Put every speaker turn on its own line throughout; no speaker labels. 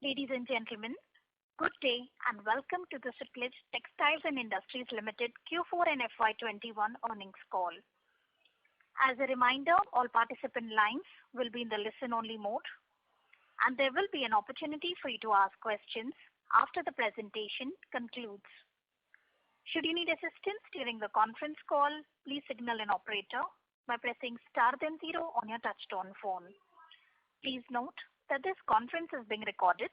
Ladies and gentlemen, good day and welcome to the Sutlej Textiles and Industries Limited Q4 and FY21 earnings call. As a reminder, all participant lines will be in the listen-only mode, and there will be an opportunity for you to ask questions after the presentation concludes. Should you need assistance during the conference call, please signal an operator by pressing star then 0 on your touchtone phone. Please note that this conference is being recorded.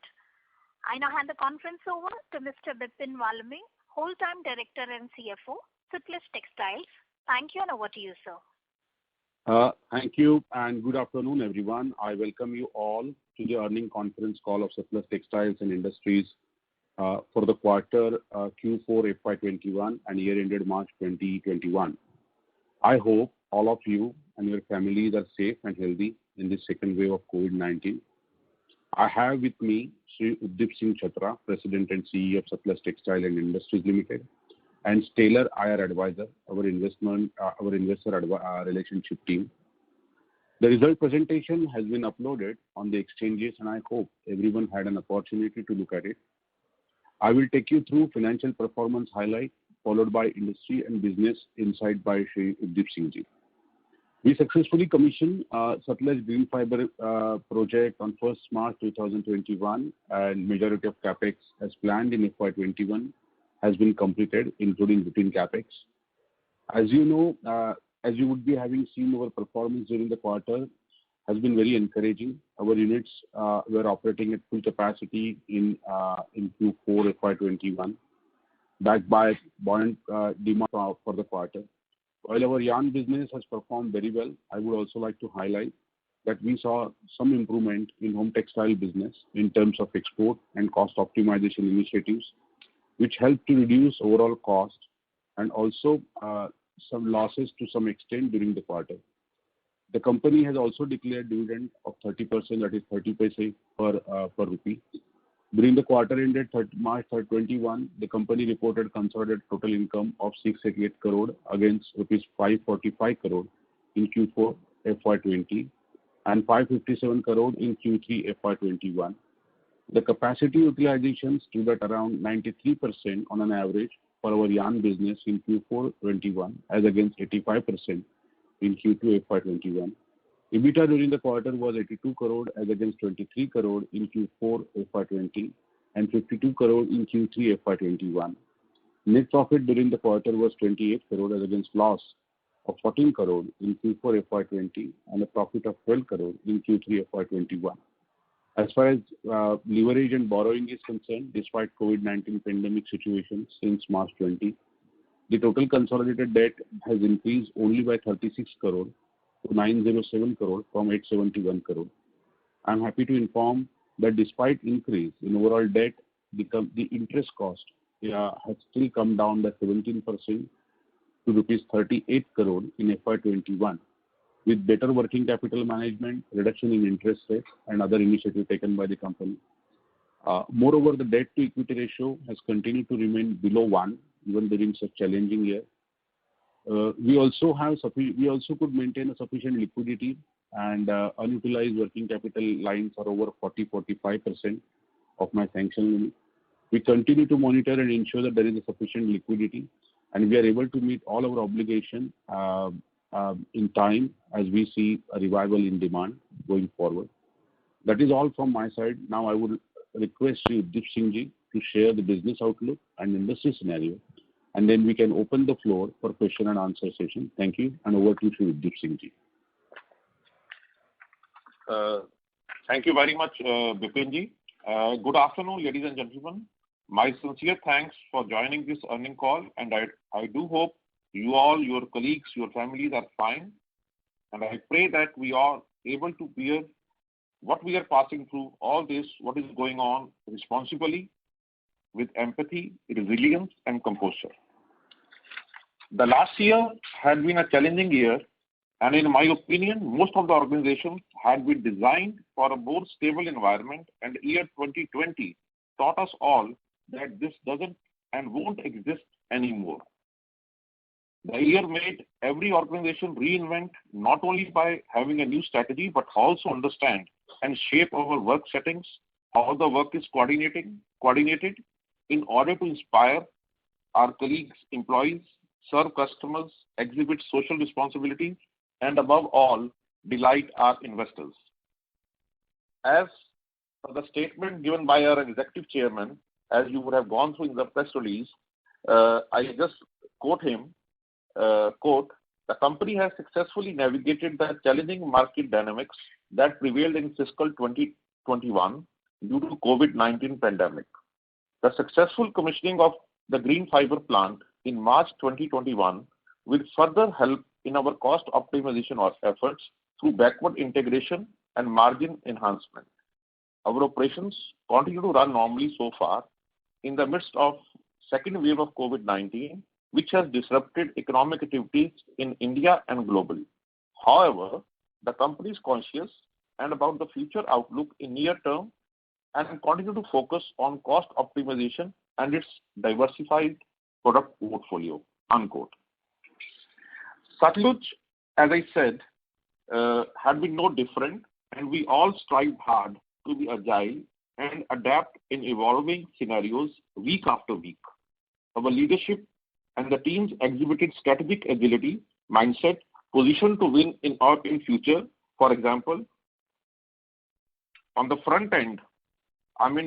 I now hand the conference over to Mr. Bipin Walmie, Whole-Time Director and CFO, Sutlej Textiles. Thank you and over to you, sir.
Thank you and good afternoon, everyone. I welcome you all to the earning conference call of Sutlej Textiles and Industries for the quarter Q4 FY21 and year ended March 2021. I hope all of you and your families are safe and healthy in this second wave of COVID-19. I have with me Sri Udip Singh Chatra, President and CEO of Sutlej Textiles and Industries Limited, and Stellar IR Advisor, our investor relationship team. The result presentation has been uploaded on the exchanges, and I hope everyone had an opportunity to look at it. I will take you through financial performance highlight, followed by industry and business insight by Sri Udip Singh Ji. We successfully commissioned Sutlej Green Fiber project on 1st March 2021, and majority of capex as planned in FY21 has been completed, including routine capex. As you know, as you would be having seen, our performance during the quarter has been very encouraging. Our units were operating at full capacity in Q4 FY21, backed by buoyant demand for the quarter. While our yarn business has performed very well, I would also like to highlight that we saw some improvement in home textile business in terms of export and cost optimization initiatives, which helped to reduce overall cost and also some losses to some extent during the quarter. The company has also declared dividend of 30%, that is 30 paise per rupee. During the quarter ended March 2021, the company reported consolidated total income of 688 crore against rupees 545 crore in Q4 FY20 and 557 crore in Q3 FY21. The capacity utilization stood at around 93% on an average for our yarn business in Q4 21 as against 85% in Q2 FY21. EBITDA during the quarter was 82 crore as against 23 crore in Q4 FY20 and 52 crore in Q3 FY21. Net profit during the quarter was 28 crore as against loss of 14 crore in Q4 FY20 and a profit of 12 crore in Q3 FY21. As far as leverage and borrowing is concerned, despite COVID-19 pandemic situation since March 20, the total consolidated debt has increased only by 36 crore to 907 crore from 871 crore. I am happy to inform that despite increase in overall debt, the interest cost has still come down by 17% to rupees 38 crore in FY21, with better working capital management, reduction in interest rates, and other initiatives taken by the company. Moreover, the debt to equity ratio has continued to remain below 1 even during such challenging year. We also could maintain a sufficient liquidity, and unutilized working capital lines are over 40-45% of my sanction limit. We continue to monitor and ensure that there is a sufficient liquidity, and we are able to meet all our obligations in time as we see a revival in demand going forward. That is all from my side. Now I would request Sri Udip Singh Ji to share the business outlook and industry scenario, and then we can open the floor for question and answer session. Thank you, and over to Sri Udip Singh Ji.
Thank you very much, Bipin Ji. Good afternoon, ladies and gentlemen. My sincere thanks for joining this earning call, and I do hope you all, your colleagues, your families are fine, and I pray that we are able to bear what we are passing through, all this, what is going on responsibly, with empathy, resilience, and composure. The last year had been a challenging year, and in my opinion, most of the organizations had been designed for a more stable environment, and year 2020 taught us all that this doesn't and won't exist anymore. The year made every organization reinvent not only by having a new strategy, but also understand and shape our work settings how the work is coordinated in order to inspire our colleagues, employees, serve customers, exhibit social responsibility, and above all, delight our investors. As per the statement given by our executive chairman, as you would have gone through in the press release, I just quote him, quote, "The company has successfully navigated the challenging market dynamics that prevailed in fiscal 2021 due to COVID-19 pandemic. The successful commissioning of the green fiber plant in March 2021 will further help in our cost optimization efforts through backward integration and margin enhancement. Our operations continue to run normally so far in the midst of second wave of COVID-19, which has disrupted economic activities in India and globally. However, the company is conscious and about the future outlook in near term and continue to focus on cost optimization and its diversified product portfolio." Unquote. Satluj, as I said, had been no different, and we all strive hard to be agile and adapt in evolving scenarios week after week. Our leadership and the teams exhibited strategic agility, mindset, position to win in future. For example, on the front end,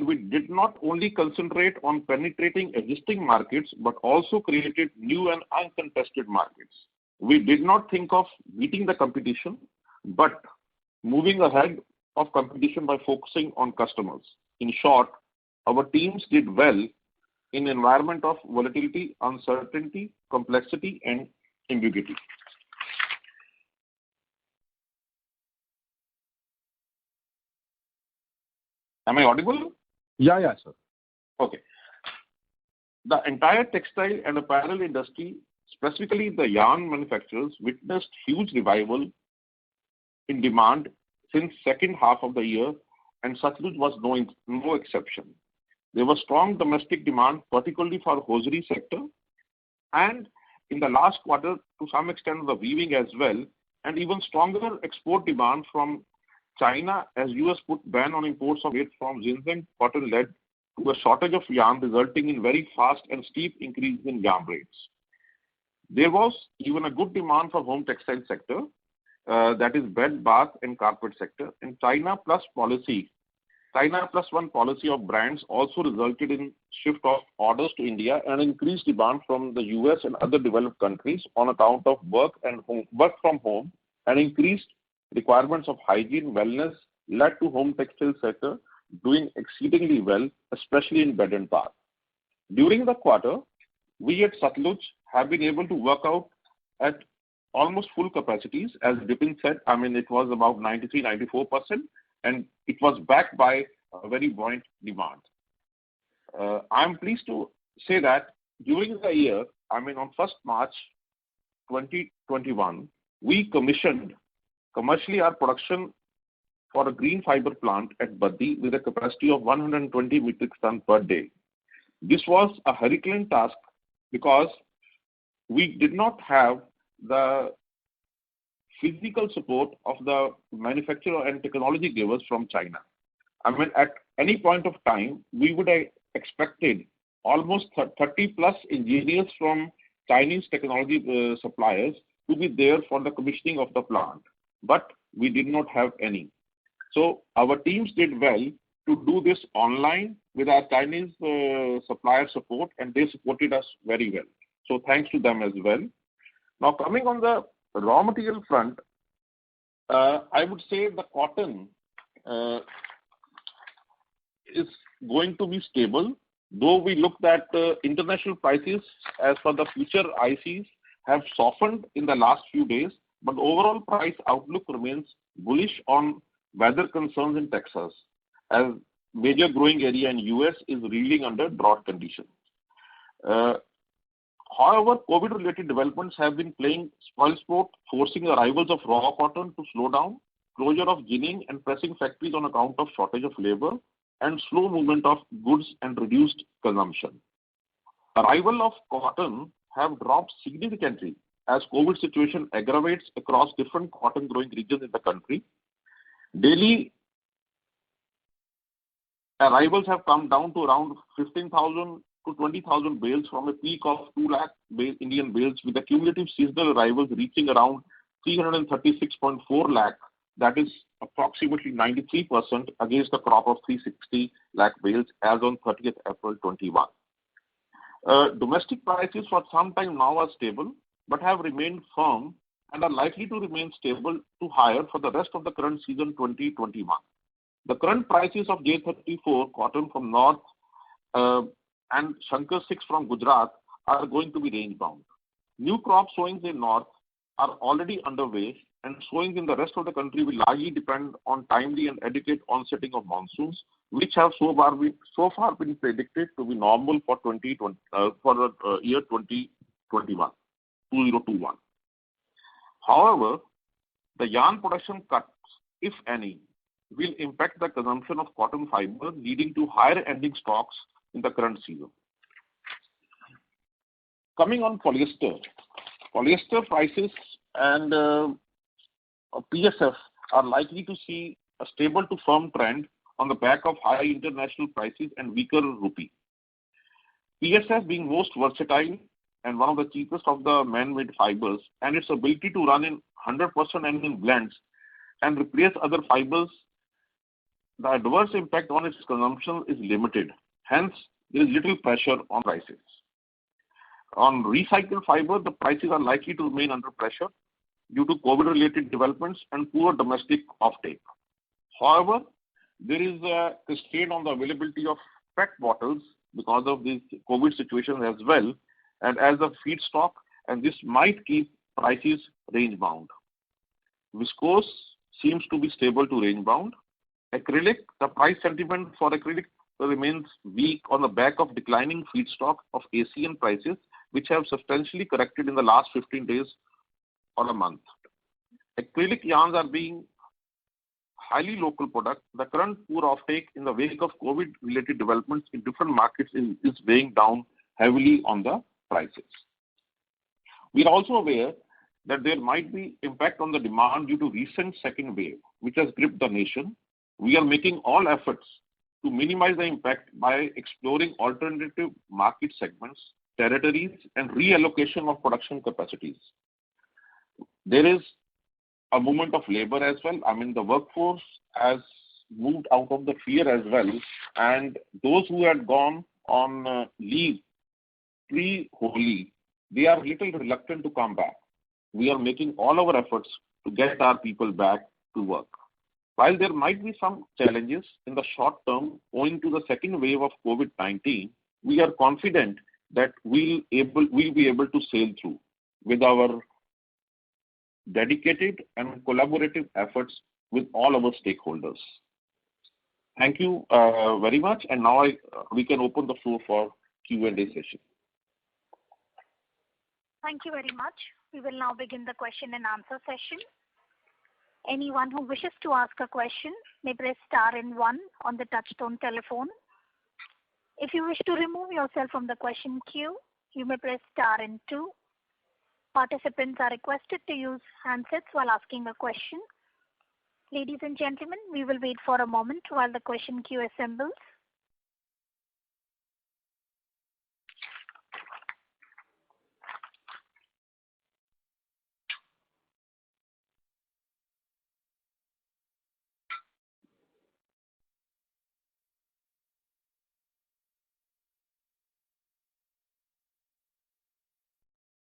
we did not only concentrate on penetrating existing markets, but also created new and uncontested markets. We did not think of beating the competition, but moving ahead of competition by focusing on customers. In short, our teams did well in an environment of volatility, uncertainty, complexity, and ambiguity. Am I audible?
Yeah, sir.
Okay. The entire textile and apparel industry, specifically the yarn manufacturers, witnessed huge revival in demand since second half of the year, and Satluj was no exception. There was strong domestic demand, particularly for hosiery sector, and in the last quarter, to some extent, the weaving as well, and even stronger export demand from China, as US put ban on imports of it from Xinjiang cotton led to a shortage of yarn, resulting in very fast and steep increase in yarn rates. There was even a good demand for home textile sector, that is bed, bath, and carpet sector. And China Plus One policy of brands also resulted in shift of orders to India and increased demand from the US and other developed countries on account of work from home, and increased requirements of hygiene, wellness led to home textile sector doing exceedingly well, especially in bed and bath. During the quarter, we at Satluj have been able to work out at almost full capacities. As Bipin said, it was about 93-94%, and it was backed by a very buoyant demand. I'm pleased to say that during the year, on 1st March 2021, we commissioned commercially our production for a green fiber plant at Baddi with a capacity of 120 metric tons per day. This was a Herculean task because we did not have the physical support of the manufacturer and technology givers from China. At any point of time, we would have expected almost 30 plus engineers from Chinese technology suppliers to be there for the commissioning of the plant, but we did not have any. So our teams did well to do this online with our Chinese supplier support, and they supported us very well. So thanks to them as well. Now coming on the raw material front, I would say the cotton is going to be stable, though we looked at international prices as per the future ICs have softened in the last few days, but overall price outlook remains bullish on weather concerns in Texas, as major growing area in US is reeling under drought conditions. However, COVID-related developments have been playing spoilsport, forcing arrivals of raw cotton to slow down, closure of ginning and pressing factories on account of shortage of labor, and slow movement of goods and reduced consumption. Arrival of cotton have dropped significantly as COVID situation aggravates across different cotton growing regions in the country. Daily Arrivals have come down to around 15,000 to 20,000 bales from a peak of 2 lakh Indian bales, with the cumulative seasonal arrivals reaching around 336.4 lakh, that is approximately 93% against the crop of 360 lakh bales as on 30th April 21. Domestic prices for some time now are stable but have remained firm and are likely to remain stable to higher for the rest of the current season 2021. The current prices of J34 cotton from North and Shankar 6 from Gujarat are going to be range bound. New crop sowings in North are already underway, and sowings in the rest of the country will largely depend on timely and adequate onsetting of monsoons, which have so far been predicted to be normal for the year 2021. However, the yarn production cuts, if any, will impact the consumption of cotton fiber, leading to higher ending stocks in the current season. Coming on polyester prices and PSF are likely to see a stable to firm trend on the back of high international prices and weaker rupee. PSF being most versatile and one of the cheapest of the man-made fibers, and its ability to run in 100% and in blends and replace other fibers, the adverse impact on its consumption is limited. Hence, there is little pressure on prices. On recycled fiber, the prices are likely to remain under pressure due to COVID-related developments and poor domestic offtake. However, there is a constraint on the availability of PET bottles because of this COVID situation as well, and as a feedstock, and this might keep prices range bound. Viscose seems to be stable to range bound. Acrylic, the price sentiment for acrylic remains weak on the back of declining feedstock of ASEAN prices, which have substantially corrected in the last 15 days or a month. Acrylic yarns are being highly local product. The current poor offtake in the wake of COVID-related developments in different markets is weighing down heavily on the prices. We are also aware that there might be impact on the demand due to recent second wave, which has gripped the nation. We are making all efforts to minimize the impact by exploring alternative market segments, territories, and reallocation of production capacities. There is a movement of labor as well. I mean, the workforce has moved out of the fear as well, and those who had gone on leave pre-Holi, they are little reluctant to come back. We are making all our efforts to get our people back to work. While there might be some challenges in the short term owing to the second wave of COVID-19, we are confident that we'll be able to sail through with our dedicated and collaborative efforts with all our stakeholders. Thank you very much, and now we can open the floor for Q&A session.
Thank you very much. We will now begin the question and answer session. Anyone who wishes to ask a question may press star and 1 on the touchtone telephone. If you wish to remove yourself from the question queue, you may press star and 2. Participants are requested to use handsets while asking a question. Ladies and gentlemen, we will wait for a moment while the question queue assembles.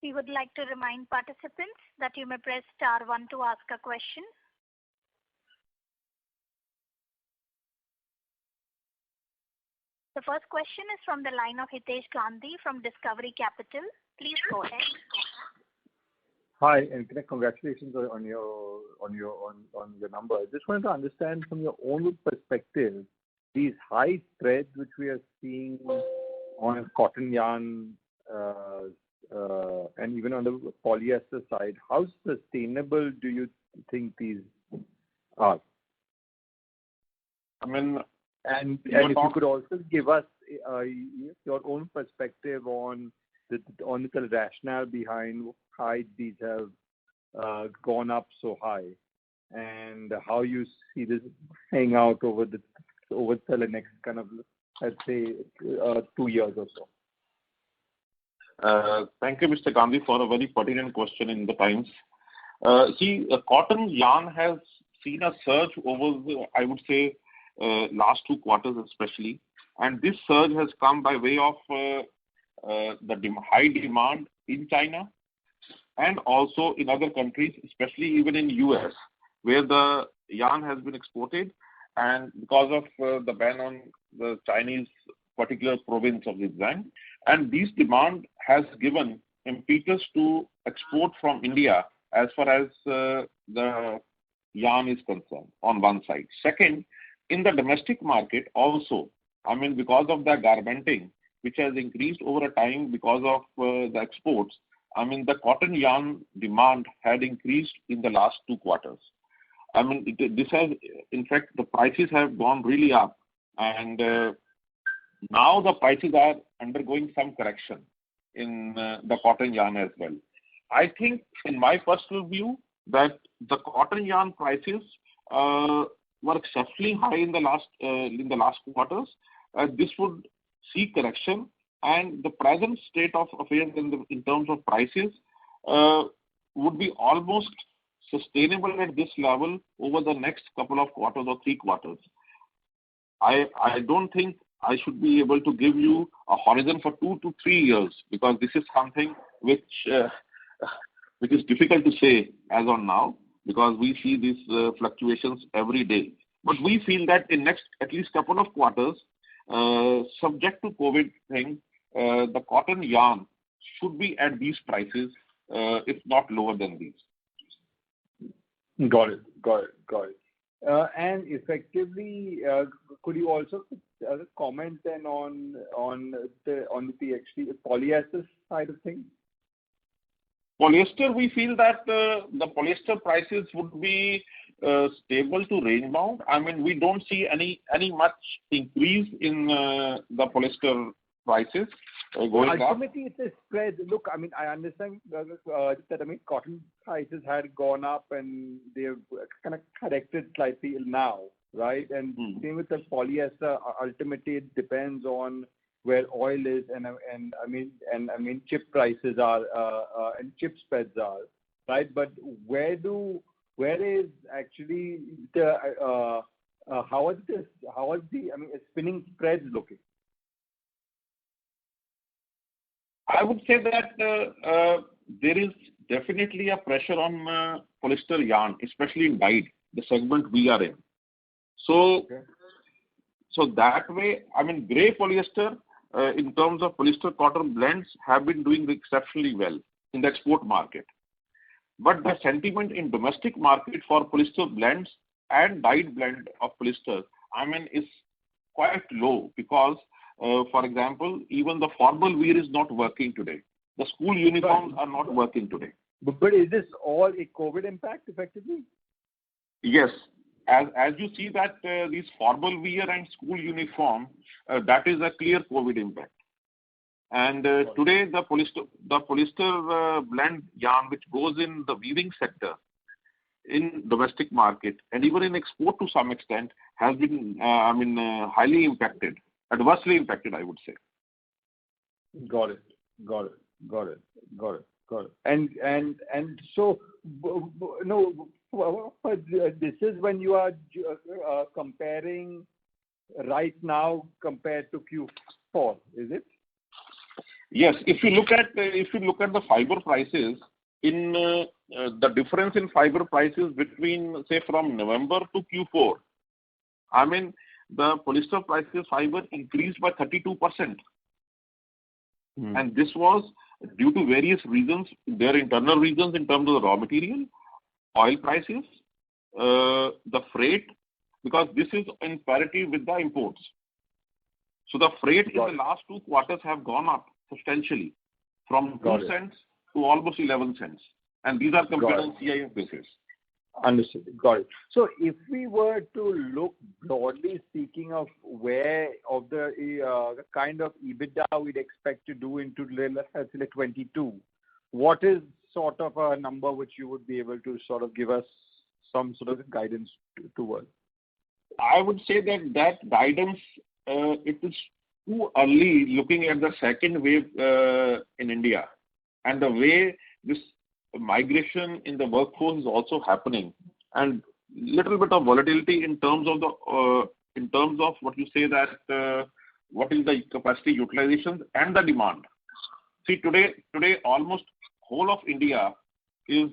We would like to remind participants that you may press star 1 to ask a question. The first question is from the line of Hitesh Gandhi from Discovery Capital. Please go ahead.
Hi, and congratulations on your number. I just wanted to understand from your own perspective, these high spreads which we are seeing on cotton yarn and even on the polyester side, how sustainable do you think these are?
I mean,
and if you could also give us your own perspective on the rationale behind why these have gone up so high, and how you see this playing out over the over the next kind of, let's say, 2 years or so?
Thank you, Mr. Gandhi, for a very pertinent question in the times. Cotton yarn has seen a surge over the, I would say, last 2 quarters especially. And this surge has come by way of the high demand in China and also in other countries, especially even in US, where the yarn has been exported, and because of the ban on the Chinese particular province of Xinjiang. And this demand has given impetus to export from India as far as the yarn is concerned on one side. Second, in the domestic market also, because of the garmenting, which has increased over a time because of the exports, the cotton yarn demand had increased in the last 2 quarters. This has, in fact, the prices have gone really up, and now the prices are undergoing some correction in the cotton yarn as well. I think, in my personal view, that the cotton yarn prices were exceptionally high in the last quarters. This would see correction, and the present state of affairs in terms of prices would be almost sustainable at this level over the next couple of quarters or 3 quarters. I don't think I should be able to give you a horizon for 2 to 3 years, because this is something which is difficult to say as on now, because we see these fluctuations every day. But we feel that in next at least couple of quarters, subject to COVID thing, the cotton yarn should be at these prices, if not lower than these.
Got it. And effectively, could you also comment then on the actually polyester side of things?
Polyester, we feel that the polyester prices would be stable to range bound. We don't see any much increase in the polyester prices going up.
Ultimately, it's a spread. Look, I understand that cotton prices had gone up and they've kind of corrected slightly now, right? And same with the polyester. Ultimately, it depends on where oil is and chip prices are and chip spreads are, right? But where is actually the how are the spinning spreads looking?
I would say that there is definitely a pressure on polyester yarn, especially in dyed, the segment we are in. So that way, grey polyester, in terms of polyester cotton blends, have been doing exceptionally well in the export market. But the sentiment in domestic market for polyester blends and dyed blend of polyester, is quite low, because for example, even the formal wear is not working today. The school uniforms are not working today.
But is this all a COVID impact effectively?
Yes. As you see that these formal wear and school uniform, that is a clear COVID impact. And today the polyester blend yarn, which goes in the weaving sector in domestic market and even in export to some extent, has been highly impacted. Adversely impacted, I would say.
Got it. And so, this is when you are comparing right now compared to Q4, is it?
Yes. If you look at the fiber prices, in the difference in fiber prices between, say, from November to Q4, the polyester prices fiber increased by 32%. And this was due to various reasons, their internal reasons in terms of the raw material, oil prices, the freight, because this is in parity with the imports. So the freight in the last 2 quarters have gone up substantially from 2 cents to almost 11 cents. And these are compared on CIF basis.
Understood. Got it. So if we were to look broadly speaking of where of the kind of EBITDA we'd expect to do into, let's say, 22, what is sort of a number which you would be able to sort of give us some sort of guidance towards?
I would say that guidance, it is too early looking at the second wave in India, and the way this migration in the workforce is also happening, and little bit of volatility in terms of what you say that what is the capacity utilization and the demand. See, today almost whole of India is,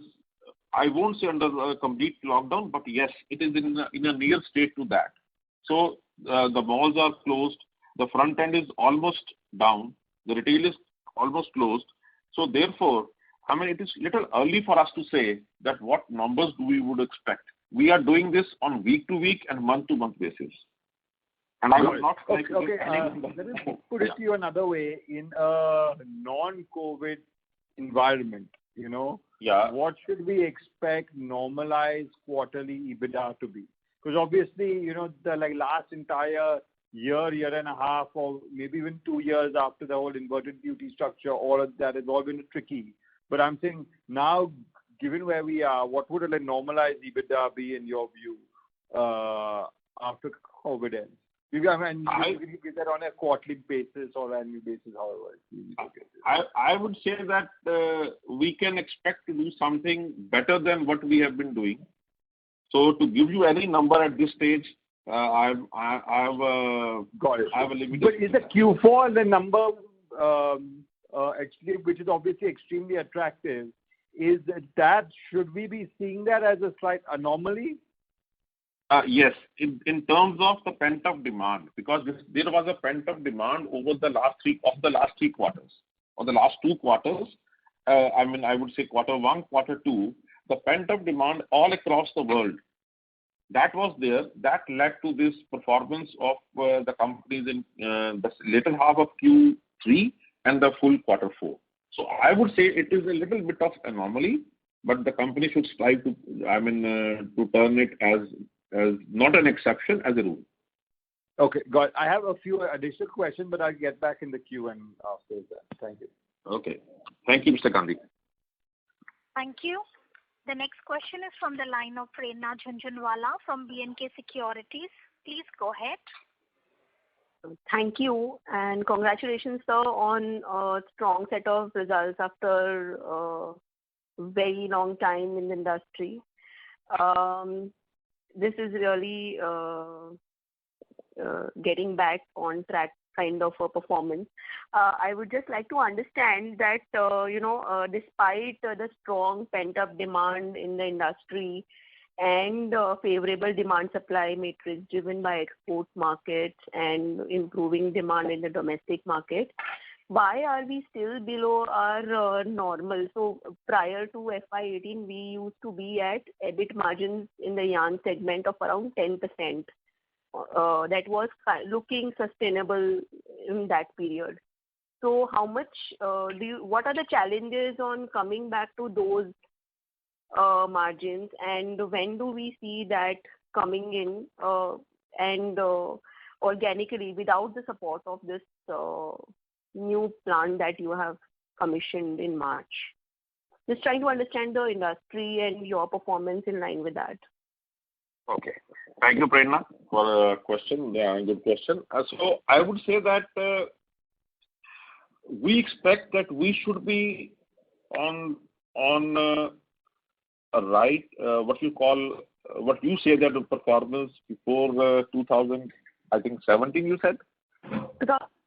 I won't say under a complete lockdown, but yes, it is in a near state to that. So the malls are closed, the front end is almost down, the retail is almost closed. So therefore, I mean, it is little early for us to say that what numbers we would expect. We are doing this on week to week and month to month basis. And I would not like to give any number.
Let me put it to you another way. In a non-COVID environment, what should we expect normalized quarterly EBITDA to be? Because obviously, the last entire year and a half, or maybe even 2 years after the whole inverted duty structure, all of that has all been tricky. But I'm saying now, given where we are, what would a normalized EBITDA be in your view after COVID ends? You can give that on a quarterly basis or annual basis, however.
I would say that we can expect to do something better than what we have been doing. So to give you any number at this stage, I have a limited.
But is the Q4 the number actually, which is obviously extremely attractive? Is that should we be seeing that as a slight anomaly?
Yes, in terms of the pent-up demand, because there was a pent-up demand over the last three quarters, or the last 2 quarters. I would say quarter 1, quarter 2, the pent-up demand all across the world, that was there. That led to this performance of the companies in the later half of Q3 and the full quarter 4. So I would say it is a little bit of anomaly, but the company should strive to, to turn it as not an exception, as a rule.
Okay, got it. I have a few additional questions, but I'll get back in the queue and after that. Thank you.
Okay. Thank you, Mr. Gandhi.
Thank you. The next question is from the line of Prerna Jhunjhunwala from B&K Securities. Please go ahead.
Thank you, and congratulations, sir, on a strong set of results after a very long time in the industry. This is really getting back on track kind of a performance. I would just like to understand that, despite the strong pent-up demand in the industry and favorable demand-supply matrix driven by export markets and improving demand in the domestic market, why are we still below our normal? So prior to FY18, we used to be at EBIT margins in the yarn segment of around 10%. That was looking sustainable in that period. So how much what are the challenges on coming back to those margins, and when do we see that coming in and organically without the support of this new plant that you have commissioned in March? Just trying to understand the industry and your performance in line with that.
Okay. Thank you, Prerna, for the question. Yeah, good question. So I would say that we expect that we should be on a right, what you say that the performance before 2017, you said?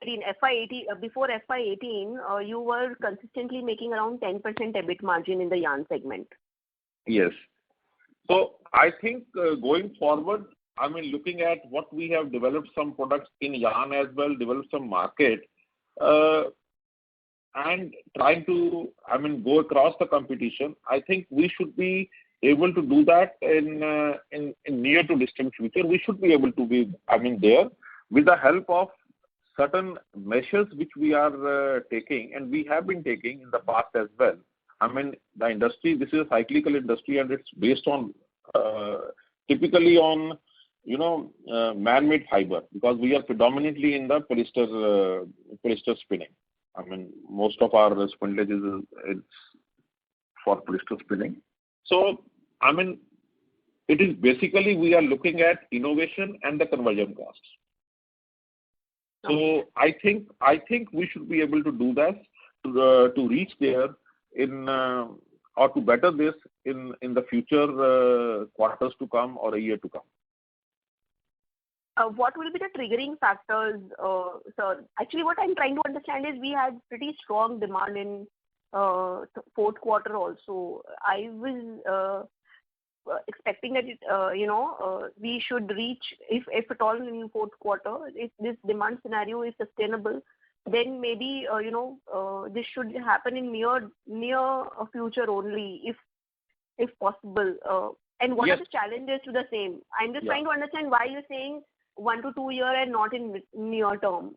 In FY18, before FY18, you were consistently making around 10% EBIT margin in the yarn segment.
Yes. So I think going forward, looking at what we have developed some products in yarn as well, developed some market, and trying to, go across the competition. I think we should be able to do that in near to distant future. We should be able to be, there with the help of certain measures which we are taking, and we have been taking in the past as well. The industry, this is a cyclical industry, and it's based on typically on man-made fiber, because we are predominantly in the polyester spinning. Most of our spindlage is for polyester spinning. So It is basically we are looking at innovation and the conversion costs. So I think we should be able to do that to reach there or to better this in the future quarters to come or a year to come.
What will be the triggering factors, sir? Actually, what I'm trying to understand is we had pretty strong demand in fourth quarter also. I was expecting that we should reach, if at all in fourth quarter, if this demand scenario is sustainable, then maybe this should happen in near future only, if possible. And what are the challenges to the same? I'm just trying to understand why you're saying 1 to 2 year and not in near term.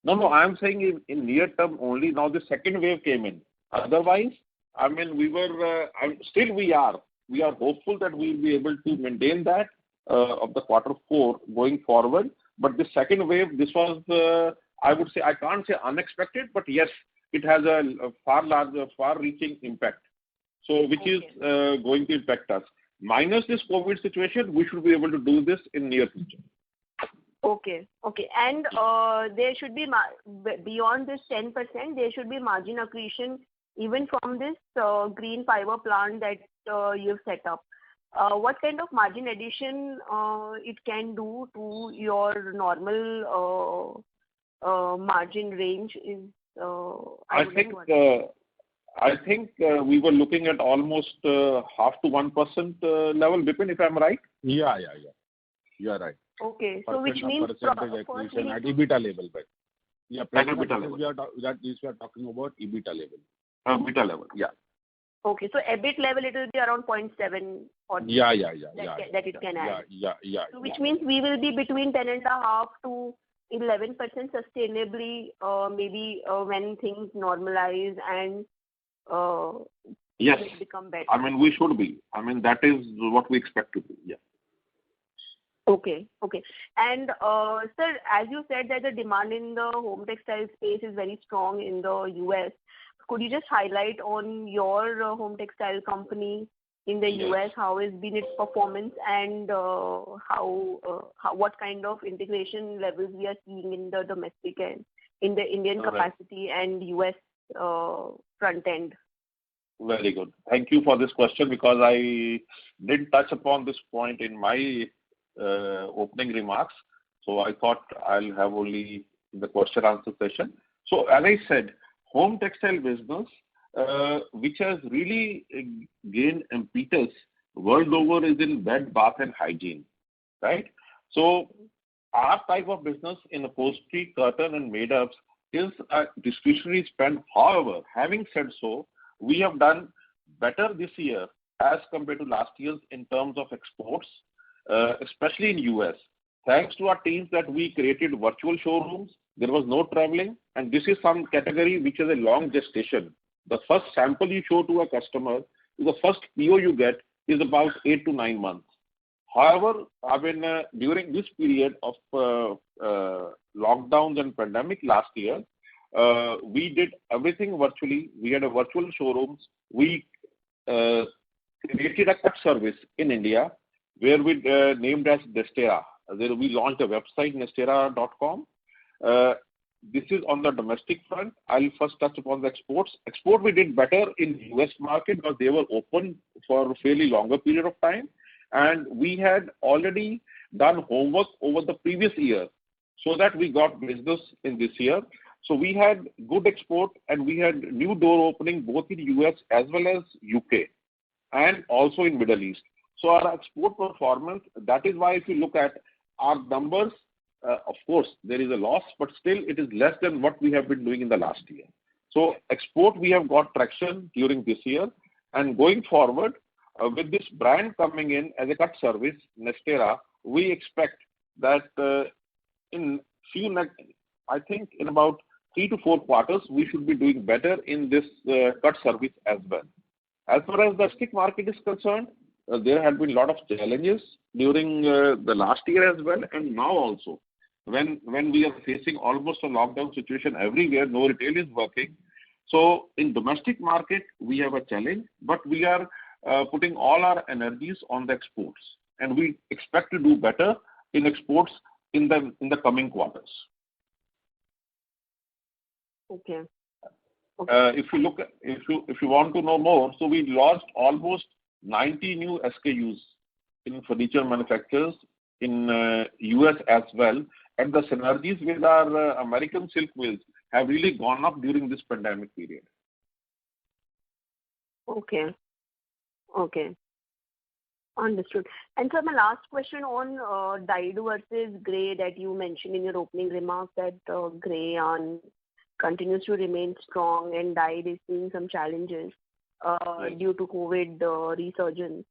No, I'm saying in near term only. Now the second wave came in. Otherwise, I mean, we are hopeful that we will be able to maintain that of the quarter 4 going forward. But the second wave, this was, I would say, I can't say unexpected, but yes, it has a far larger, far-reaching impact. So, which is going to impact us. Minus this COVID situation, we should be able to do this in near future.
Okay. And there should be, beyond this 10%, there should be margin accretion even from this green fiber plant that you've set up. What kind of margin addition it can do to your normal margin range is, I
think we were looking at almost half to 1% level, Bipin, if I'm right?
Yeah. You are right.
Okay. So which means
percentage accretion at EBITDA level, but yeah,
EBITDA level.
We are talking about EBITDA level.
EBITDA level, yeah.
Okay, so EBIT level it will be around 0.7 or that it can add.
Yeah.
So which means we will be between 10.5 to 11% sustainably, maybe when things normalize and
yes,
become better.
I mean, we should be. I mean, that is what we expect to be. Yeah.
Okay. And sir, as you said that the demand in the home textile space is very strong in the US, could you just highlight on your home textile company in the US, how has been its performance and what kind of integration levels we are seeing in the domestic and in the Indian capacity and US front end?
Very good. Thank you for this question because I did touch upon this point in my opening remarks. So I thought I'll have only the question answer session. So as I said, home textile business, which has really gained impetus world over, is in bed, bath and hygiene, right? So our type of business in upholstery, curtain and made-ups is a discretionary spend. However, having said so, we have done better this year as compared to last year's in terms of exports, especially in US. Thanks to our teams that we created virtual showrooms, there was no traveling, and this is some category which has a long gestation. The first sample you show to a customer, the first PO you get is about 8 to 9 months. However, I mean, during this period of lockdowns and pandemic last year, we did everything virtually. We had a virtual showrooms. We created a cut service in India where we named as Nestera. There we launched a website, nestera.com. This is on the domestic front. I'll first touch upon the exports. Export we did better in US market because they were open for a fairly longer period of time. And we had already done homework over the previous year so that we got business in this year. So we had good export and we had new door opening both in US as well as UK and also in Middle East. So our export performance, that is why if you look at our numbers, of course, there is a loss, but still it is less than what we have been doing in the last year. So export, we have got traction during this year. And going forward, with this brand coming in as a cut service, Nestera, we expect that I think in about 3 to 4 quarters, we should be doing better in this cut service as well. As far as the stick market is concerned, there have been a lot of challenges during the last year as well, and now also. When we are facing almost a lockdown situation everywhere, no retail is working. So in domestic market, we have a challenge, but we are putting all our energies on the exports. and we expect to do better in exports in the coming quarters.
Okay.
If you want to know more, so we launched almost 90 new SKUs in furniture manufacturers in US as well, and the synergies with our American silk mills have really gone up during this pandemic period.
Okay. Understood. And sir, my last question on dyed versus grey that you mentioned in your opening remarks, that grey yarn continues to remain strong and dyed is seeing some challenges due to COVID resurgence.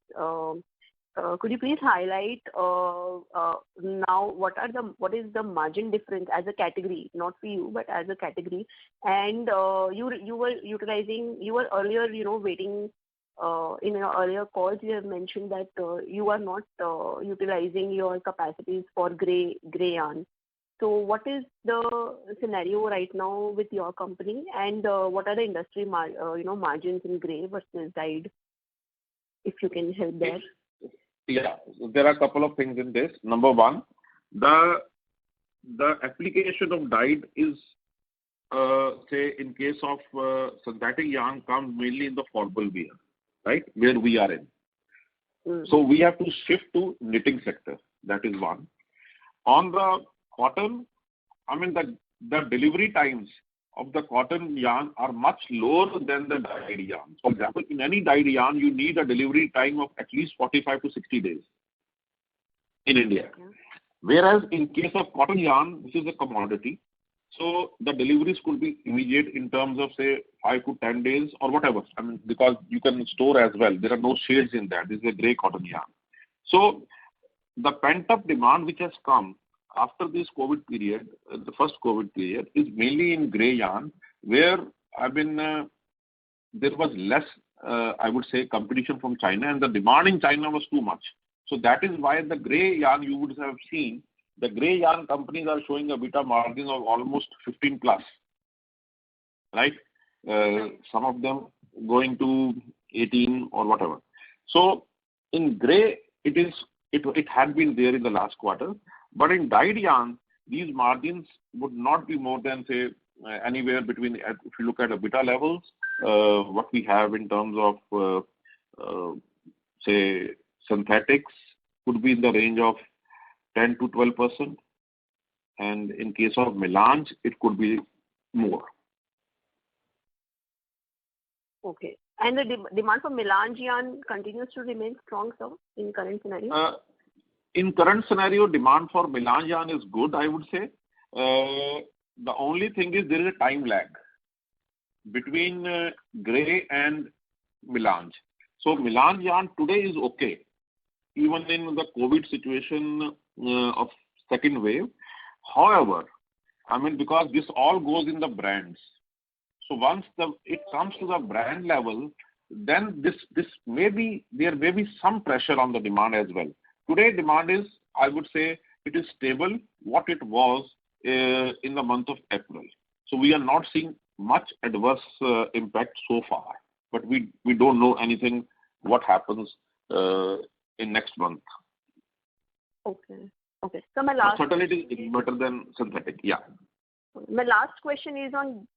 Could you please highlight now what is the margin difference as a category, not for you, but as a category? And you were earlier, waiting in your earlier calls, you have mentioned that you are not utilizing your capacities for grey yarn. So what is the scenario right now with your company, and what are the industry margins in grey versus dyed? If you can help there.
Yeah, there are a couple of things in this. Number one, the application of dyed is, say, in case of synthetic yarn, comes mainly in the formal wear, right, where we are in. So we have to shift to knitting sector. That is one. On the cotton, I mean, the delivery times of the cotton yarn are much lower than the dyed yarn. For example, in any dyed yarn, you need a delivery time of at least 45 to 60 days in India. Yeah. Whereas in case of cotton yarn, this is a commodity. So the deliveries could be immediate in terms of, say, 5 to 10 days or whatever. I mean, because you can store as well. There are no shades in that. This is a grey cotton yarn. So the pent-up demand which has come after this COVID period, the first COVID period, is mainly in grey yarn, where there was less, I would say, competition from China, and the demand in China was too much. So that is why the grey yarn, you would have seen, the grey yarn companies are showing a EBITDA margin of almost 15 plus, right? Some of them going to 18 or whatever. So in grey, it had been there in the last quarter. But in dyed yarn, these margins would not be more than, say, anywhere between, if you look at EBITDA levels, what we have in terms of, say, synthetics could be in the range of 10 to 12%. And in case of melange, it could be more.
Okay. And the demand for melange yarn continues to remain strong, sir, in current scenario?
In current scenario, demand for melange yarn is good, I would say. The only thing is there is a time lag between grey and melange. So melange yarn today is okay, even in the COVID situation of second wave. However, I mean, because this all goes in the brands. So once it comes to the brand level, then there may be some pressure on the demand as well. Today, demand is, I would say, it is stable, what it was in the month of April. So we are not seeing much adverse impact so far. But we don't know anything what happens in next month.
Okay. So my last...
Certainly it is better than synthetic, yeah.
My last question is on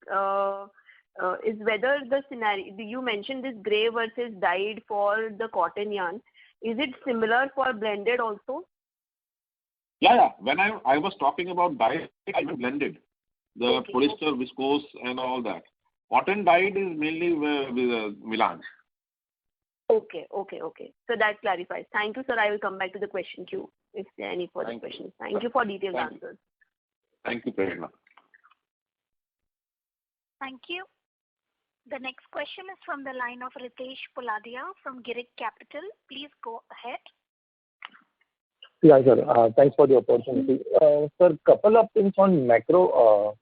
is whether the scenario, you mentioned this grey versus dyed for the cotton yarn. Is it similar for blended also?
Yeah. When I was talking about dyed, I meant blended. The polyester, viscose and all that. Cotton dyed is mainly with melange.
Okay. So that clarifies. Thank you, sir. I will come back to the question queue if there are any further questions. Thank you for detailed answers.
Thank you, Prerna.
Thank you. The next question is from the line of Ritesh Poladia from Girik Capital. Please go ahead.
Yeah, sir. Thanks for the opportunity. Sir, couple of things on macro.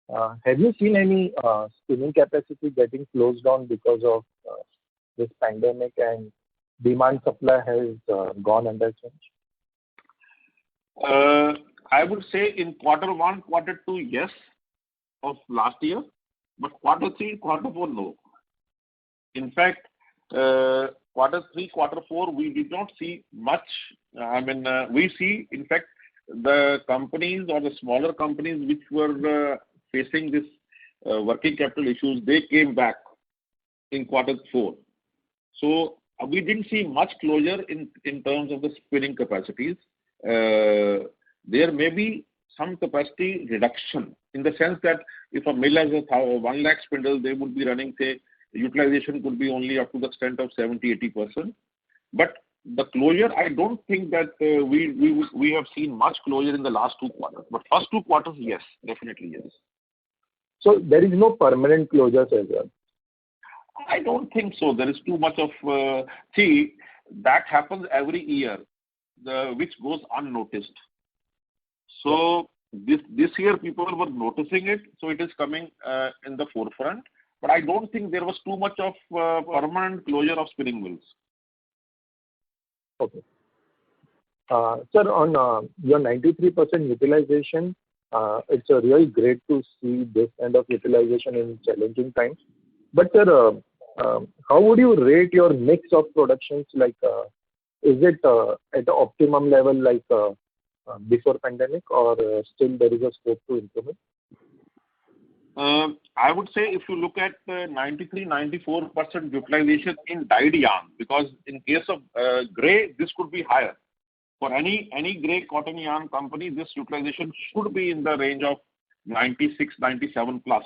Have you seen any spinning capacity getting closed down because of this pandemic, and demand supply has gone under change?
I would say in quarter 1, quarter 2, yes, of last year. But quarter 3, quarter 4, no. In fact, Q3, Q4, we did not see much. We see, in fact, the companies or the smaller companies which were facing this working capital issues, they came back in Q4. So we didn't see much closure in terms of the spinning capacities. There may be some capacity reduction in the sense that if a mill has 1 lakh spindles, they would be running, say, utilization could be only up to the extent of 70-80%. But the closure, I don't think that we have seen much closure in the last 2 quarters. But first 2 quarters, yes, definitely yes.
So there is no permanent closures as well?
I don't think so. There is too much of that happens every year, which goes unnoticed. So this year people were noticing it, so it is coming in the forefront. But I don't think there was too much of permanent closure of spinning mills.
Okay. Sir, on your 93% utilization, it's really great to see this kind of utilization in challenging times. But sir, how would you rate your mix of productions? Like, is it at the optimum level like before pandemic, or still there is a scope to improve it?
I would say if you look at 93-94% utilization in dyed yarn, because in case of grey, this could be higher. For any grey cotton yarn company, this utilization should be in the range of 96, 97 plus,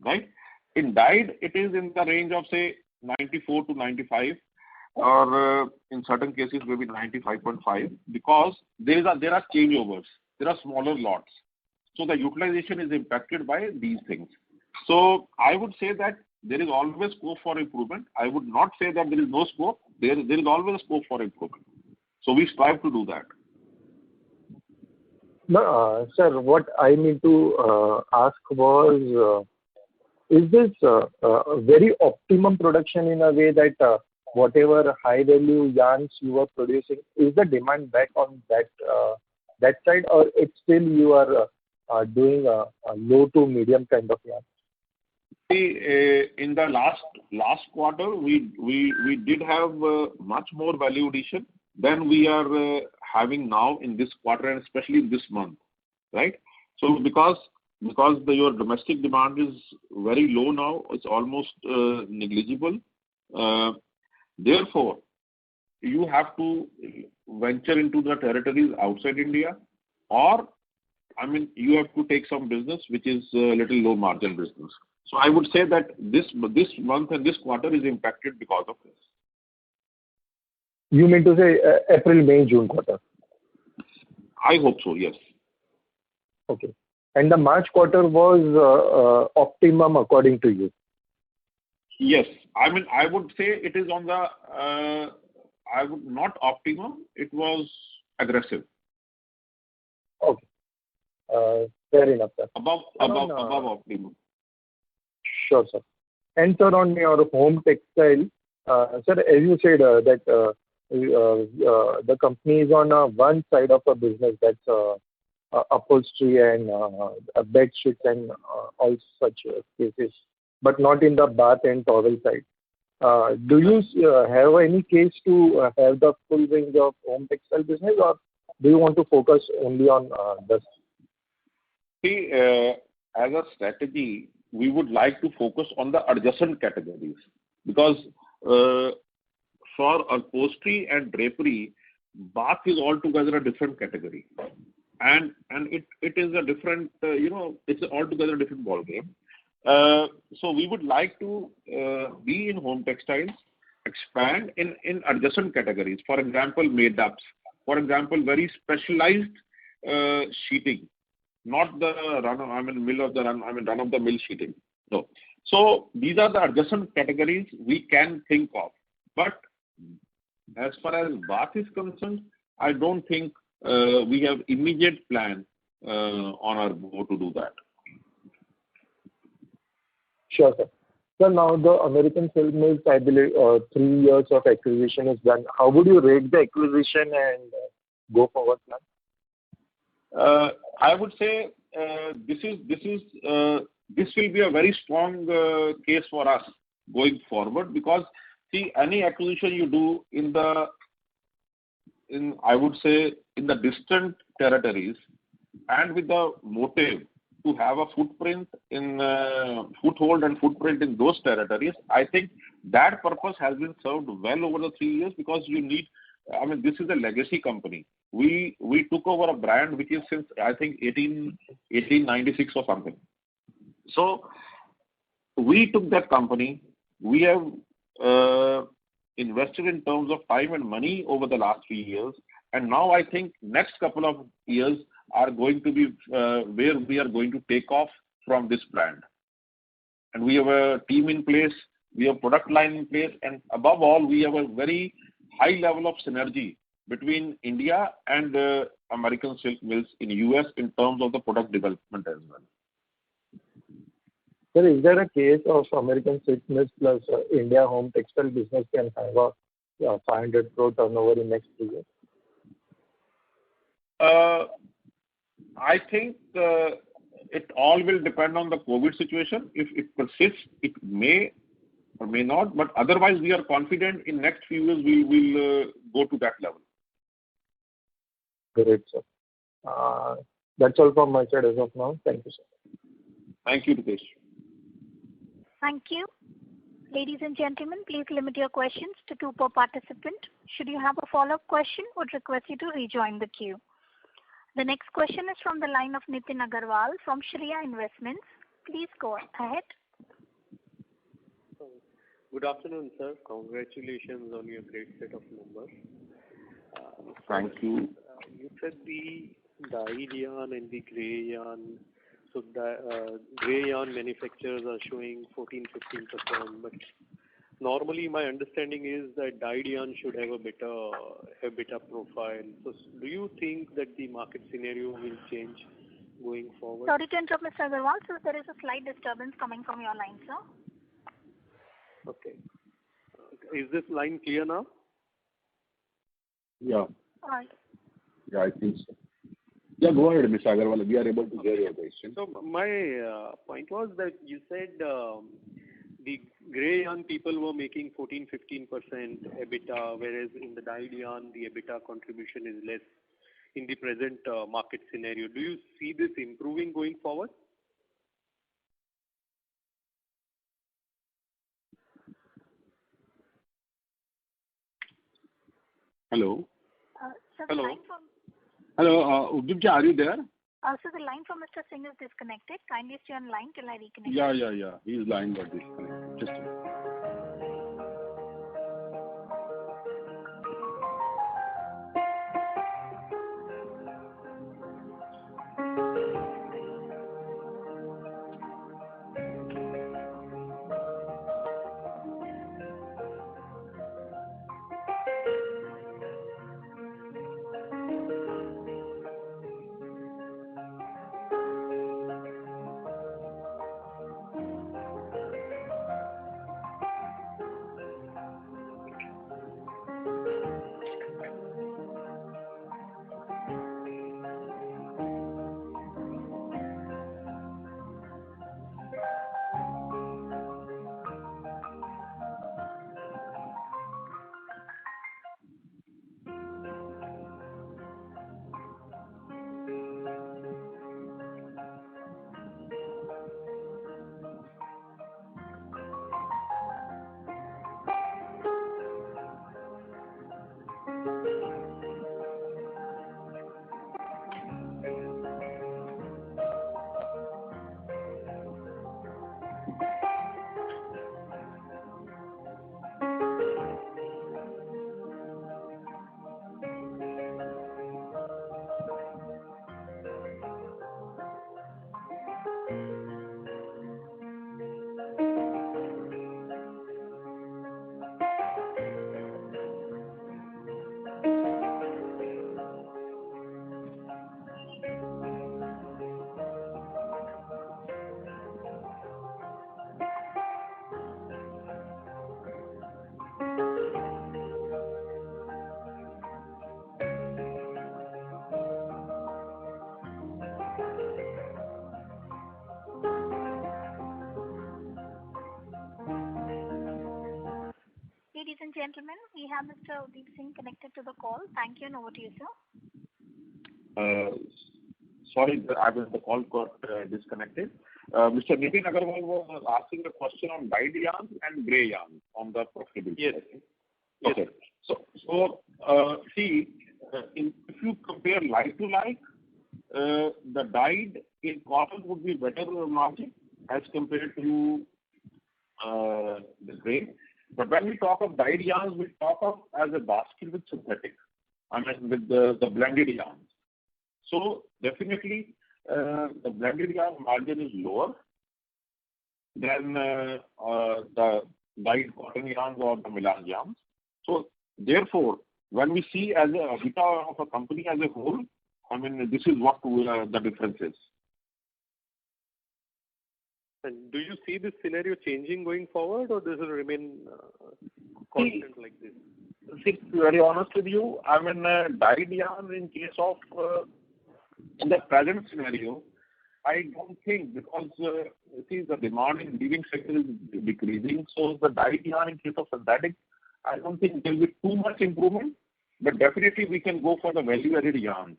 right? In dyed, it is in the range of, say, 94 to 95, or in certain cases, maybe 95.5, because there are changeovers. There are smaller lots. So the utilization is impacted by these things. So I would say that there is always scope for improvement. I would not say that there is no scope. There is always a scope for improvement. So we strive to do that.
No, sir, what I mean to ask was, is this very optimum production in a way that whatever high value yarns you are producing, is the demand back on that side, or it's still you are doing a low to medium kind of yarn?
In the last quarter, we did have much more value addition than we are having now in this quarter, and especially this month, right? So because your domestic demand is very low now, it's almost negligible. Therefore, you have to venture into the territories outside India, or you have to take some business which is a little low margin business. So I would say that this month and this quarter is impacted because of this.
You mean to say April, May, June quarter?
I hope so, yes.
Okay. And the March quarter was optimum according to you?
Yes. I would say it is on the, not optimum, it was aggressive.
Okay. Fair enough, sir.
Above optimum.
Sure, sir. And sir, on your home textile, sir, as you said that the company is on one side of a business, that's upholstery and bed sheets and all such cases, but not in the bath and towel side. Do you have any case to have the full range of home textile business, or do you want to focus only on this?
See, as a strategy, we would like to focus on the adjacent categories, because for upholstery and drapery, bath is altogether a different category, and it is a different, it's altogether a different ballgame. So we would like to be in home textiles, expand in adjacent categories. For example, made-ups. For example, very specialized sheeting, not the run-of-the-mill sheeting. No. So these are the adjacent categories we can think of. But as far as bath is concerned, I don't think we have immediate plan on our board to do that.
Sure, sir. So now the American Silk Mills, I believe, 3 years of acquisition is done. How would you rate the acquisition and go forward plan?
I would say this will be a very strong case for us going forward, because See, any acquisition you do I would say, in the distant territories, and with the motive to have a foothold and footprint in those territories, I think that purpose has been served well over the 3 years, because this is a legacy company. We took over a brand which is since, I think, 1896 or something. So we took that company. We have invested in terms of time and money over the last 3 years, and now I think next couple of years are going to be where we are going to take off from this brand. And we have a team in place, we have product line in place, and above all, we have a very high level of synergy between India and American Silk Mills in US in terms of the product development as well.
Sir, is there a case of American Silk Mills plus India Home Textile business can have a 500 crore turnover in next 3 years?
I think it all will depend on the COVID situation. If it persists, it may or may not, but otherwise we are confident in next few years we will go to that level.
Great, sir. That's all from my side as of now. Thank you, sir.
Thank you, Ritesh.
Thank you. Ladies and gentlemen, please limit your questions to 2 per participant. Should you have a follow-up question, would request you to rejoin the queue. The next question is from the line of Nitin Agarwal from Shreya Investments. Please go ahead.
Good afternoon, sir. Congratulations on your great set of numbers.
Thank you.
You said the dyed yarn and the grey yarn. So the grey yarn manufacturers are showing 14-15%, but normally my understanding is that dyed yarn should have a better profile. So do you think that the market scenario will change going forward?
Sorry to interrupt, Mr. Agarwal. So there is a slight disturbance coming from your line, sir.
Okay. Is this line clear now?
Yeah.
All right.
Yeah, I think so. Yeah, go ahead, Mr. Agarwal. We are able to hear your question.
So my point was that you said the grey yarn people were making 14-15% EBITDA, whereas in the dyed yarn the EBITDA contribution is less in the present market scenario. Do you see this improving going forward?
Hello.
Sir,
Hello.
The line from,
Hello, Udip, are you there?
so the line from Mr. Singh is disconnected. Kindly stay on line till I reconnect.
Yeah. His line got disconnected. Just a minute.
and gentlemen, we have Mr. Udip Singh connected to the call. Thank you, and over to you, sir.
Sorry, the call got disconnected. Mr. Nitin Agarwal was asking a question on dyed yarn and grey yarn on the profitability.
Yes.
Okay. See, if you compare like to like, the dyed in cotton would be better margin as compared to the grey. But when we talk of dyed yarns, we talk of as a basket with synthetic. I mean, with the blended yarns. So definitely, the blended yarn margin is lower than the dyed cotton yarns or the melange yarns. So therefore, when we see as a EBITDA of a company as a whole, I mean, this is what the difference is.
And do you see this scenario changing going forward, or this will remain constant like this?
See, to be very honest with you, I mean, dyed yarn in case of in the present scenario, I don't think, because see, the demand in weaving sector is decreasing, so the dyed yarn in case of synthetic, I don't think there will be too much improvement, but definitely we can go for the value-added yarns,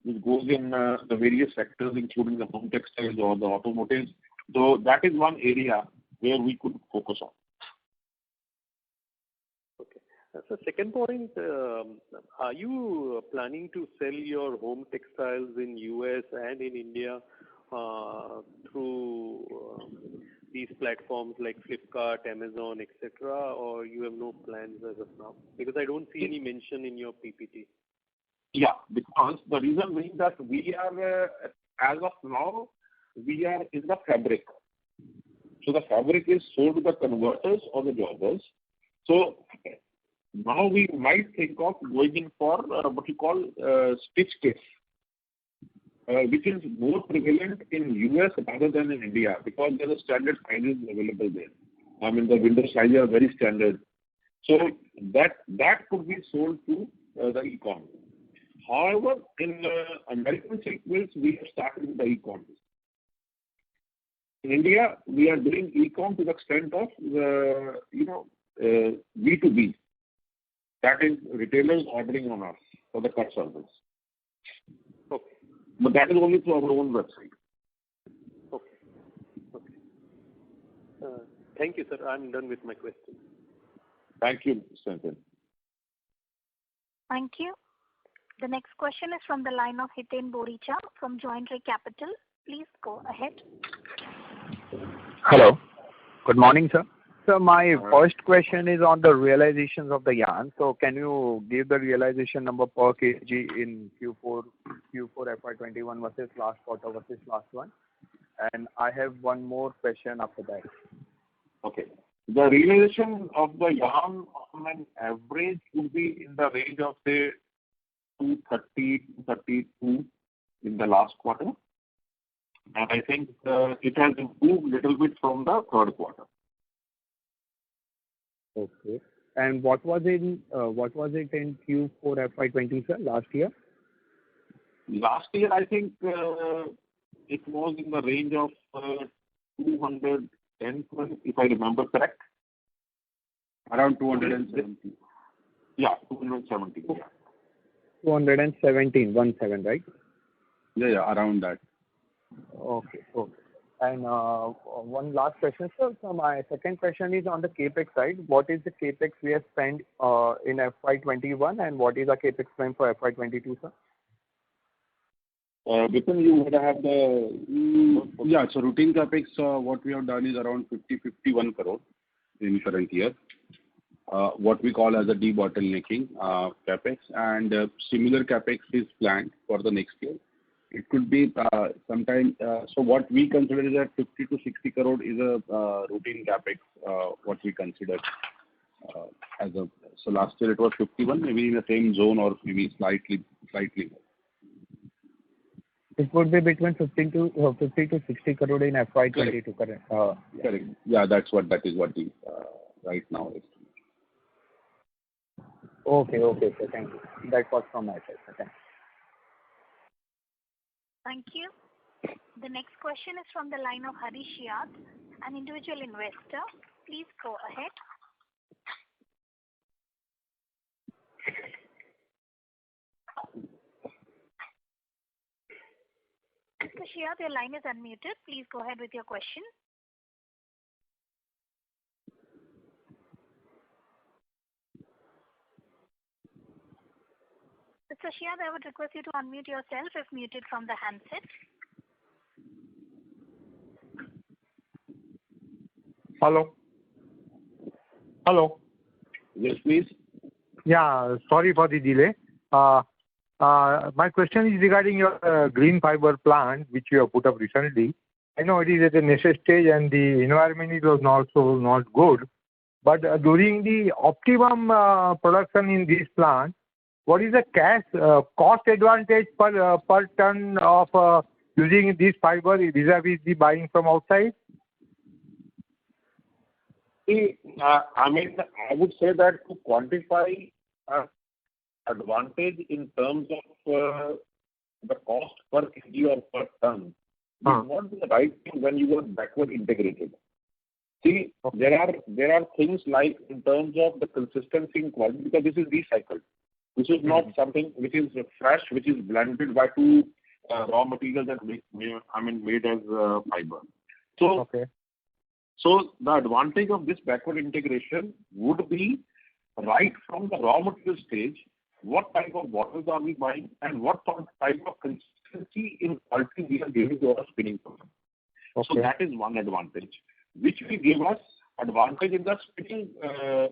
which goes in the various sectors, including the home textiles or the automotives. So that is one area where we could focus on.
Okay. So second point, are you planning to sell your home textiles in US and in India through these platforms like Flipkart, Amazon, etc., or you have no plans as of now? Because I don't see any mention in your PPT.
Yeah, because the reason being that we are, as of now, we are in the fabric. So the fabric is sold to the converters or the jobbers. So now we might think of going in for what you call stitch case, which is more prevalent in US rather than in India, because there are standard sizes available there. I mean, the window sizes are very standard. So that could be sold to the e-com. However, in American silk mills, we have started with the e-com. In India, we are doing e-com to the extent of B2B. That is retailers ordering on us for the cut service.
Okay.
But that is only through our own website.
Okay. Thank you, sir. I'm done with my questions.
Thank you, Mr. Nitin.
Thank you. The next question is from the line of Hiten Boricha from Joindre Capital. Please go ahead.
Hello. Good morning, sir. So my first question is on the realizations of the yarn. So can you give the realization number per kg in Q4 FY21 versus last quarter versus last one? And I have one more question after that.
Okay. The realization of the yarn on an average would be in the range of, say, 230, 232 in the last quarter. And I think it has improved a little bit from the third quarter.
Okay. And what was it in Q4 FY20, sir, last year?
Last year, I think it was in the range of 210, if I remember correct.
Around 270.
Yeah, 270. Yeah.
217, 17, right?
Yeah, around that.
Okay. And one last question, sir. So my second question is on the capex side. What is the capex we have spent in FY21, and what is the capex plan for FY22, sir?
Vipin, you would have the so routine capex. What we have done is around 51 crore in current year. What we call as a debottlenecking capex, and similar capex is planned for the next year. It could be sometime. So what we consider is that 50 to 60 crore is a routine capex. What we consider as a. So last year it was 51, maybe in the same zone or maybe slightly more.
It would be between 50 to 60 crore in FY22, correct?
Correct. Yeah, that is what the right now is.
Okay, sir. Thank you. That was from my side, sir. Thanks.
Thank you. The next question is from the line of Harish Yat, an individual investor. Please go ahead. Mr. Shia, your line is unmuted. Please go ahead with your question. Mr. Shia, I would request you to unmute yourself if muted from the handset.
Hello. Hello.
Yes, please.
Yeah, sorry for the delay. My question is regarding your green fiber plant, which you have put up recently. I know it is at a nascent stage and the environment is also not good. But during the optimum production in this plant, what is the cost advantage per ton of using this fiber vis-a-vis the buying from outside?
See, I would say that to quantify advantage in terms of the cost per kg or per ton is not the right thing when you are backward integrated. See, there are things like in terms of the consistency in quality, because this is recycled. This is not something which is fresh, which is blended by two raw materials and made as fiber. So the advantage of this backward integration would be right from the raw material stage, what type of bottles are we buying and what type of consistency in quality we are giving to our spinning process. So that is one advantage, which will give us advantage in the spinning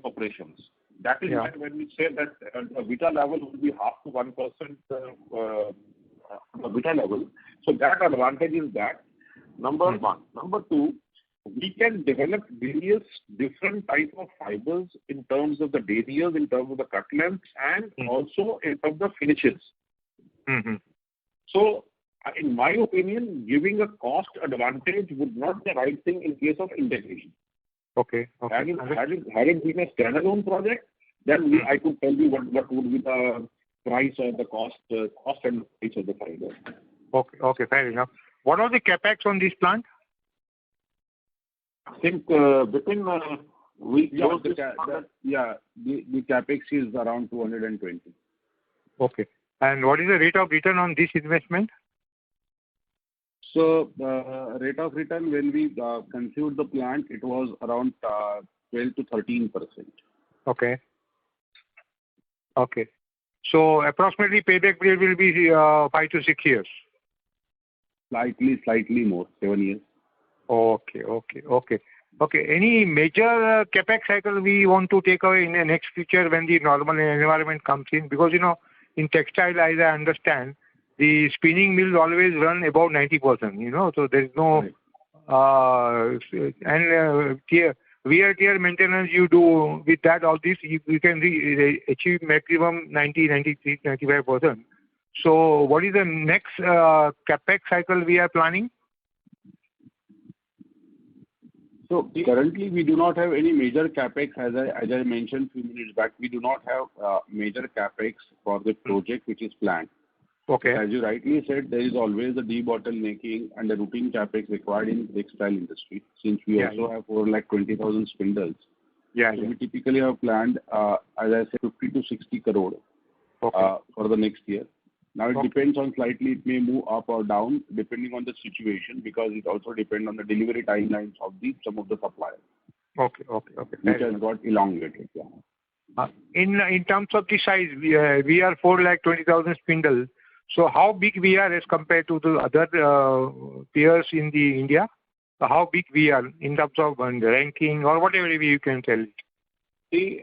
operations. That is why when we say that a beta level will be half to 1% beta level. So that advantage is that, number one. Number two, we can develop various different type of fibers in terms of the deniers, in terms of the cut length, and also in terms of finishes. So, in my opinion, giving a cost advantage would not be the right thing in case of integration. Had it been a standalone project, then I could tell you what would be the price or the cost and price of the fiber.
Okay, fair enough. What was the capex on this plant?
I think between the capex is around 220.
Okay. And what is the rate of return on this investment?
So rate of return when we conceived the plant, it was around 12 to 13%.
Okay. So approximately payback period will be 5 to 6 years.
Slightly more, 7 years.
Okay. Any major capex cycle we want to take away in the next future when the normal environment comes in? Because, in textile, as I understand, the spinning mills always run about 90%, so there is no, wear tear maintenance you do with that, all this, you can achieve maximum 90, 93, 95%. So what is the next capex cycle we are planning?
So currently we do not have any major capex. As I mentioned few minutes back, we do not have major capex for the project which is planned. As you rightly said, there is always a debottlenecking and a routine capex required in the textile industry, since we also have 420,000 spindles. So we typically have planned, as I said, 50 to 60 crore for the next year. Now it depends on slightly, it may move up or down depending on the situation, because it also depends on the delivery timelines of some of the suppliers. Which has got elongated.
In terms of the size, we are 420,000 spindles. So how big we are as compared to the other peers in the India? How big we are in terms of ranking or whatever you can tell?
See,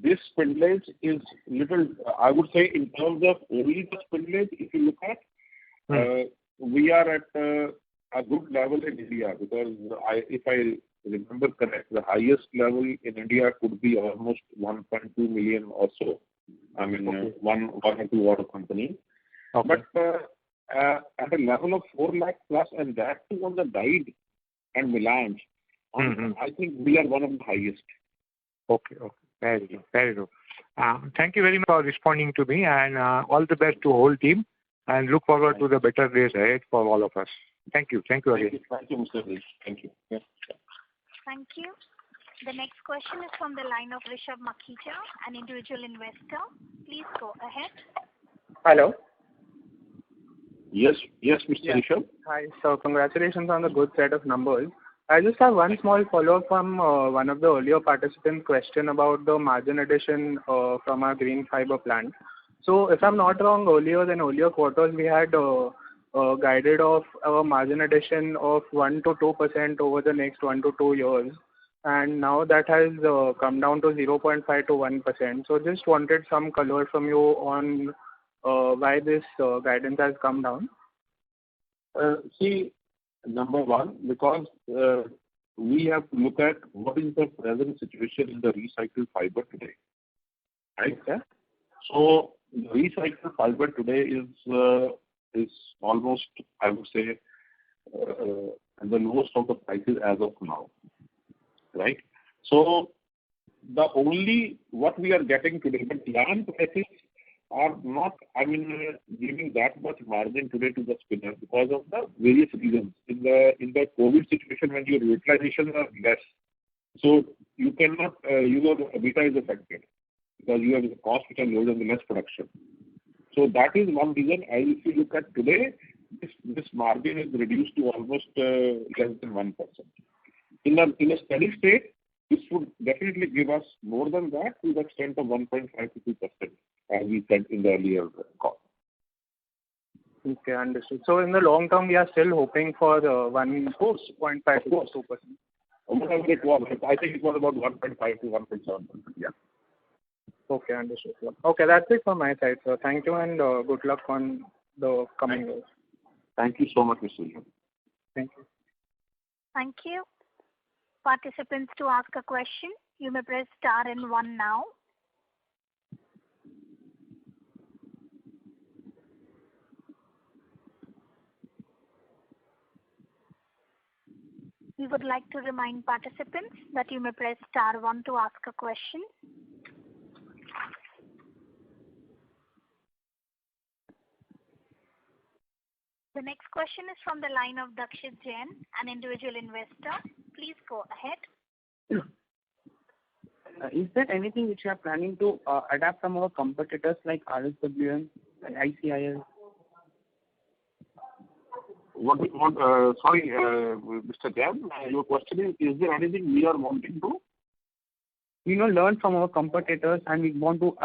this spindles is little, I would say, in terms of only the spindles, if you look at, we are at a good level in India, because if I remember correct, the highest level in India could be almost 1.2 million or so. One or two water company. But at a level of 4 lakh plus, and that too on the dyed and melange, I think we are one of the highest.
Very good. Thank you very much for responding to me, and all the best to the whole team, and look forward to the better days ahead for all of us. Thank you again.
Thank you, Mr. Rish. Thank you.
Thank you. The next question is from the line of Rishabh Makhija, an individual investor. Please go ahead.
Hello.
Yes, Mr.
Yeah.
Rishabh.
Hi. So congratulations on the good set of numbers. I just have one small follow-up from one of the earlier participants' question about the margin addition from our green fiber plant. So if I'm not wrong, earlier quarters, we had guided of our margin addition of 1 to 2% over the next 1 to 2 years. And now that has come down to 0.5 to 1%. So just wanted some color from you on why this guidance has come down.
See, number one, because we have to look at what is the present situation in the recycled fiber today, right?
Okay.
So the recycled fiber today is almost, I would say, at the lowest of the prices as of now, right? So the only what we are getting today, but yarn prices are not, giving that much margin today to the spinner because of the various reasons. In the COVID situation, when your utilization are less, so you cannot, your EBITDA is affected because you have the cost which are lower than the less production. So that is one reason. If you look at today, this margin is reduced to almost less than 1%. In a steady state, this would definitely give us more than that to the extent of 1.5 to 2%, as we said in the earlier call.
Okay, understood. So in the long term, we are still hoping for 1.5 to 2%.
Whatever it was, I think it was about 1.5 to 1.7%. Yeah.
Okay, understood. Okay, that's it from my side, sir. Thank you and good luck on the coming years.
Thank you so much, Mr. Rishabh.
Thank you.
Thank you. Participants, to ask a question, you may press star and 1 now. We would like to remind participants that you may press star 1 to ask a question. The next question is from the line of Dakshit Jain, an individual investor. Please go ahead.
Is there anything which you are planning to adapt from our competitors like RSWM and ICIL?
Sorry, Mr. Jain, your question is there anything we are wanting to?
Learn from our competitors and we want to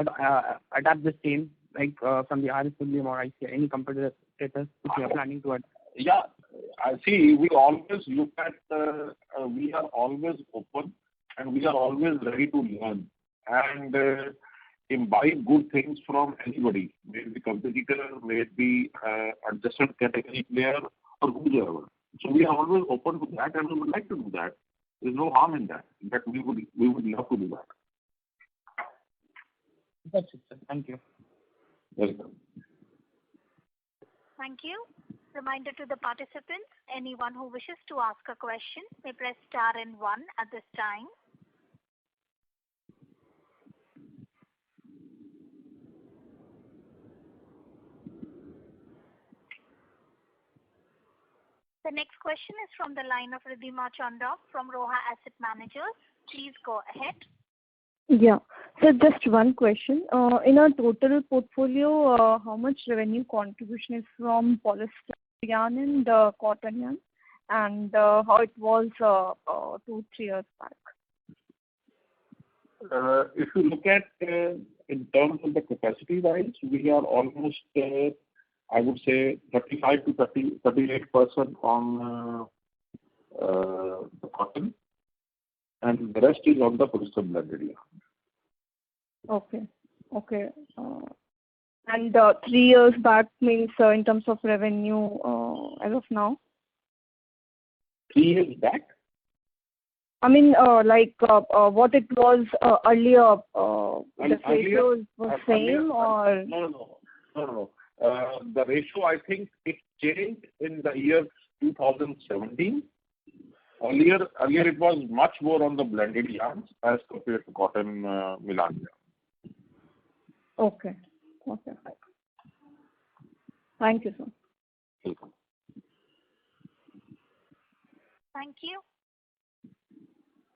adapt the same, like from the RSWM or ICIL, any competitors which you are planning to adapt?
Yeah, I see. We always look at, we are always open and we are always ready to learn and imbibe good things from anybody, may it be competitor, may it be adjacent category player or whoever. So we are always open to that and we would like to do that. There's no harm in that. In fact, we would love to do that.
That's it, sir. Thank you.
Welcome.
Thank you. Reminder to the participants, anyone who wishes to ask a question may press star and 1 at this time. The next question is from the line of Ridhima Chanda from Roha Asset Managers. Please go ahead.
Yeah. So just one question. In our total portfolio, how much revenue contribution is from polyester yarn and cotton yarn, and how it was 2-3 years back?
If you look at in terms of the capacity wise, we are almost, I would say, 35 to 38% on the cotton, and the rest is on the polyester blended yarn.
Okay. And 3 years back means in terms of revenue as of now?
3 years back?
I mean, what it was earlier, the ratio was same or?
No. The ratio, I think it changed in the year 2017. Earlier it was much more on the blended yarns as compared to cotton Milan yarn.
Okay. Thank you, sir.
Welcome.
Thank you.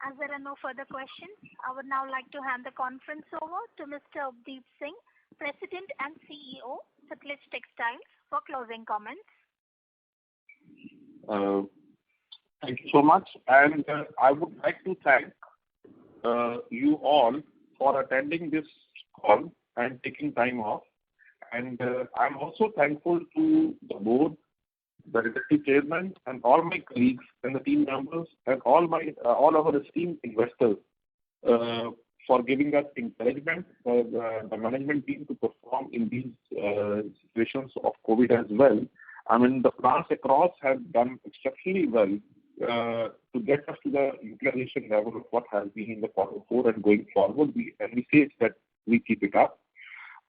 As there are no further questions, I would now like to hand the conference over to Mr. Updeep Singh, President and CEO, Sutlej Textiles for closing comments.
Thank you so much. And I would like to thank you all for attending this call and taking time off. And I'm also thankful to the board, the executive chairman, and all my colleagues and the team members and all our esteemed investors for giving us encouragement for the management team to perform in these situations of COVID as well. I mean, the plants across have done exceptionally well to get us to the utilization level of what has been in the quarter 4 and going forward. We say that we keep it up.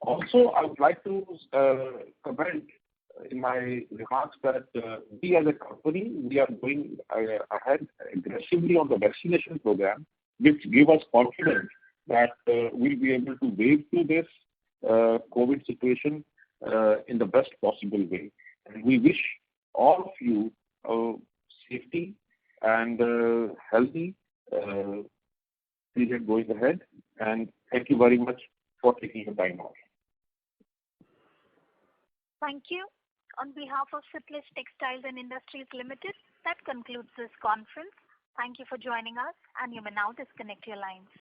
Also, I would like to comment in my remarks that we as a company, we are going ahead aggressively on the vaccination program, which give us confidence that we'll be able to wade through this COVID situation in the best possible way. And we wish all of you safety and healthy period going ahead. And thank you very much for taking the time off.
Thank you. On behalf of Sutlej Textiles and Industries Limited, that concludes this conference. Thank you for joining us, and you may now disconnect your lines.